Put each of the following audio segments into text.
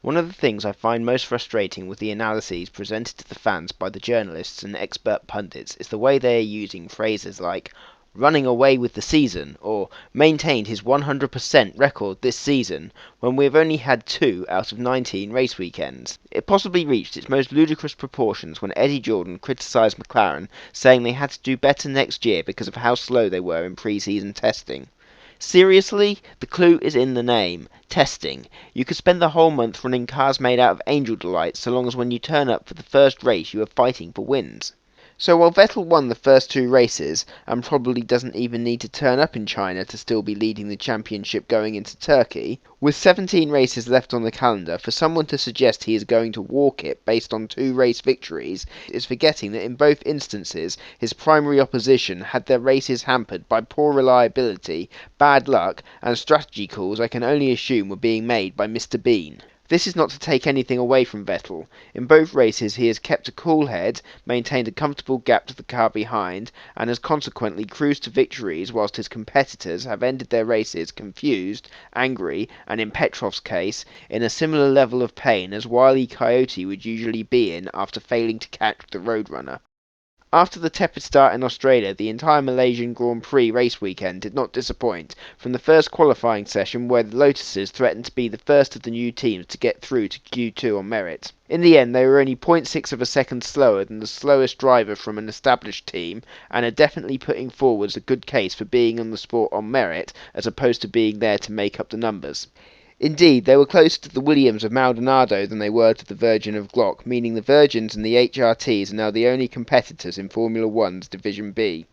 One of the things I find most frustrating with the analyses presented to the fans by the journalists and expert pundits is the way they are using phrases like running away with the season or maintained his 100% record this season when we have only had 2 out of 19 race weekends. It possibly reached its most ludicrous proportions when Eddie Jordan criticised McLaren, saying they had to do better next year because of how slow they were in pre-season testing. Seriously? The clue is in the name. Testing. You could spend the whole month running cars made out of angel delights so long as when you turn up for the first race you are fighting for wins. So while Vettel won the first 2 races, and probably doesn't even need to turn up in China to still be leading the championship going into Turkey, with 17 races left on the calendar, for someone to suggest he is going to walk it based on 2 race victories is forgetting that in both instances his primary opposition had their races hampered by poor reliability, bad luck, and strategy calls I can only assume were being made by Mr. Bean. This is not to take anything away from Vettel. In both races he has kept a cool head, maintained a comfortable gap to the car behind, and has consequently cruised to victories whilst his competitors have ended their races confused, angry, and in Petrov's case, in a similar level of pain as Wile E. Coyote would usually be in after failing to catch the Roadrunner. After the tepid start in Australia, the entire Malaysian Grand Prix race weekend did not disappoint, from the first qualifying session where the Lotuses threatened to be the first of the new teams to get through to Q2 on merit. In the end, they were only 0.6 of a second slower than the slowest driver from an established team, and are definitely putting forwards a good case for being on the sport on merit, as opposed to being there to make up the numbers. Indeed, they were closer to the Williams of Maldonado than they were to the Virgin of Glock, meaning the Virgins and the HRTs are now the only competitors in Formula One's Division B.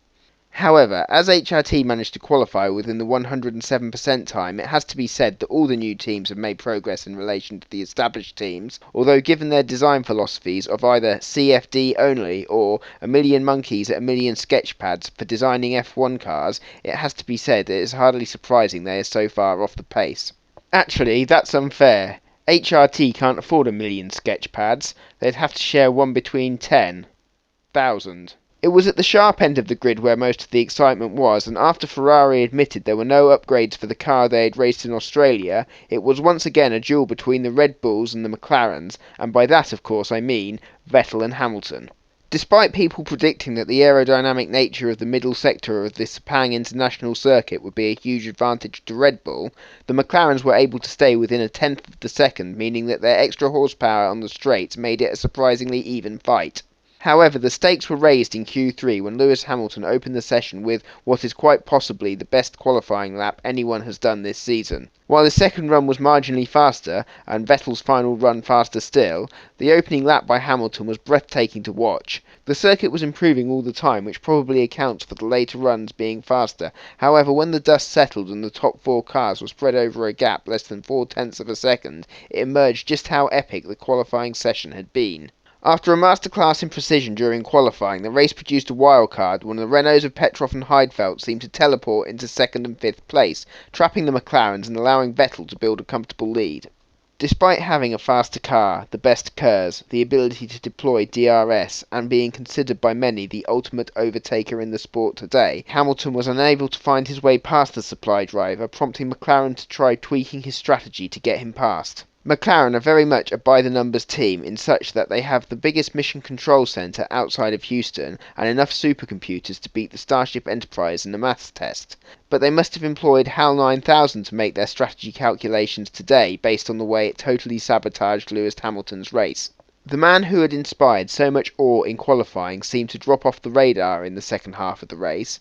However, as HRT managed to qualify within the 107% time, it has to be said that all the new teams have made progress in relation to the established teams, although given their design philosophies of either CFD only or a million monkeys at a million sketchpads for designing F1 cars, it has to be said that it is hardly surprising they are so far off the pace. Actually, that's unfair. HRT can't afford a million sketch pads. They'd have to share one between 10,000. It was at the sharp end of the grid where most of the excitement was, and after Ferrari admitted there were no upgrades for the car they had raced in Australia, it was once again a duel between the Red Bulls and the McLarens, and by that of course I mean Vettel and Hamilton. Despite people predicting that the aerodynamic nature of the middle sector of the Sepang International Circuit would be a huge advantage to Red Bull, the McLarens were able to stay within a tenth of the second, meaning that their extra horsepower on the straights made it a surprisingly even fight. However, the stakes were raised in Q3 when Lewis Hamilton opened the session with what is quite possibly the best qualifying lap anyone has done this season. While his second run was marginally faster, and Vettel's final run faster still, the opening lap by Hamilton was breathtaking to watch. The circuit was improving all the time, which probably accounts for the later runs being faster. However, when the dust settled and the top 4 cars were spread over a gap less than 0.4 of a second, it emerged just how epic the qualifying session had been. After a masterclass in precision during qualifying, the race produced a wildcard when the Renaults of Petrov and Heidfeld seemed to teleport into 2nd and 5th place, trapping the McLarens and allowing Vettel to build a comfortable lead. Despite having a faster car, the best KERS, the ability to deploy DRS, and being considered by many the ultimate overtaker in the sport today, Hamilton was unable to find his way past the supply driver, prompting McLaren to try tweaking his strategy to get him past. McLaren are very much a by-the-numbers team in such that they have the biggest mission control centre outside of Houston and enough supercomputers to beat the Starship Enterprise in a maths test. But they must have employed HAL 9000 to make their strategy calculations today based on the way it totally sabotaged Lewis Hamilton's race. The man who had inspired so much awe in qualifying seemed to drop off the radar in the second half of the race,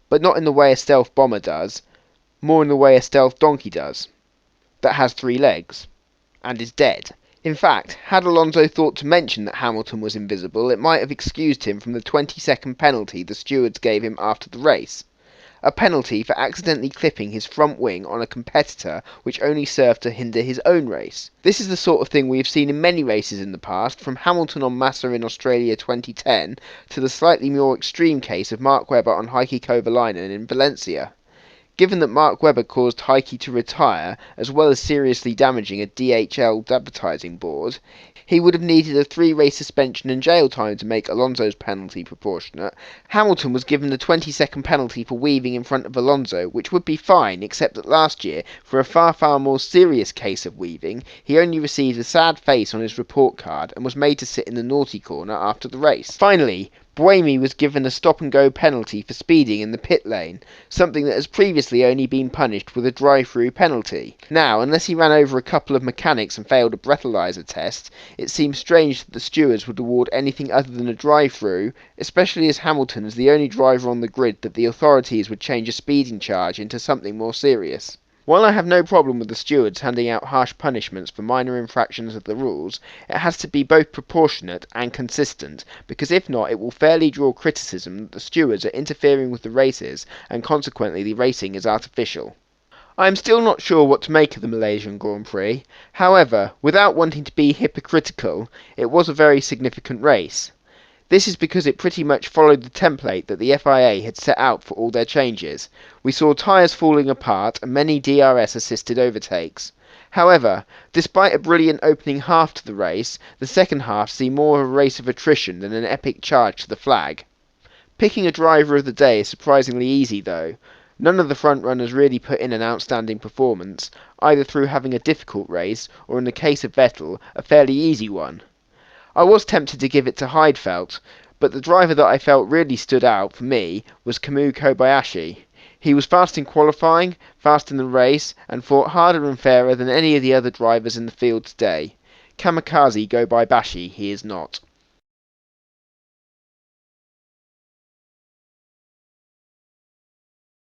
but not in the way a stealth bomber does, more in the way a stealth donkey does, that has 3 legs. And is dead. In fact, had Alonso thought to mention that Hamilton was invisible, it might have excused him from the 20-second penalty the stewards gave him after the race. A penalty for accidentally clipping his front wing on a competitor which only served to hinder his own race. This is the sort of thing we have seen in many races in the past, from Hamilton on Massa in Australia 2010 to the slightly more extreme case of Mark Webber on Heikki Kovalainen in Valencia. Given that Mark Webber caused Heikki to retire, as well as seriously damaging a DHL advertising board, He would have needed a 3-race suspension and jail time to make Alonso's penalty proportionate. Hamilton was given a 20-second penalty for weaving in front of Alonso, which would be fine, except that last year, for a far more serious case of weaving, he only received a sad face on his report card and was made to sit in the naughty corner after the race. Finally, Buemi was given a stop-and-go penalty for speeding in the pit lane, something that has previously only been punished with a drive-through penalty. Now, unless he ran over a couple of mechanics and failed a breathalyzer test, it seems strange that the stewards would award anything other than a drive-through, especially as Hamilton is the only driver on the grid that the authorities would change a speeding charge into something more serious. While I have no problem with the stewards handing out harsh punishments for minor infractions of the rules, it has to be both proportionate and consistent, because if not it will fairly draw criticism that the stewards are interfering with the races and consequently the racing is artificial. I am still not sure what to make of the Malaysian Grand Prix. However, without wanting to be hypocritical, it was a very significant race. This is because it pretty much followed the template that the FIA had set out for all their changes. We saw tyres falling apart and many DRS assisted overtakes. However, despite a brilliant opening half to the race, the second half seemed more of a race of attrition than an epic charge to the flag. Picking a driver of the day is surprisingly easy though. None of the front runners really put in an outstanding performance, either through having a difficult race or in the case of Vettel, a fairly easy one. I was tempted to give it to Heidfeld, but the driver that I felt really stood out for me was Kamui Kobayashi. He was fast in qualifying, fast in the race, and fought harder and fairer than any of the other drivers in the field today. Kamikaze go by Bashi, he is not.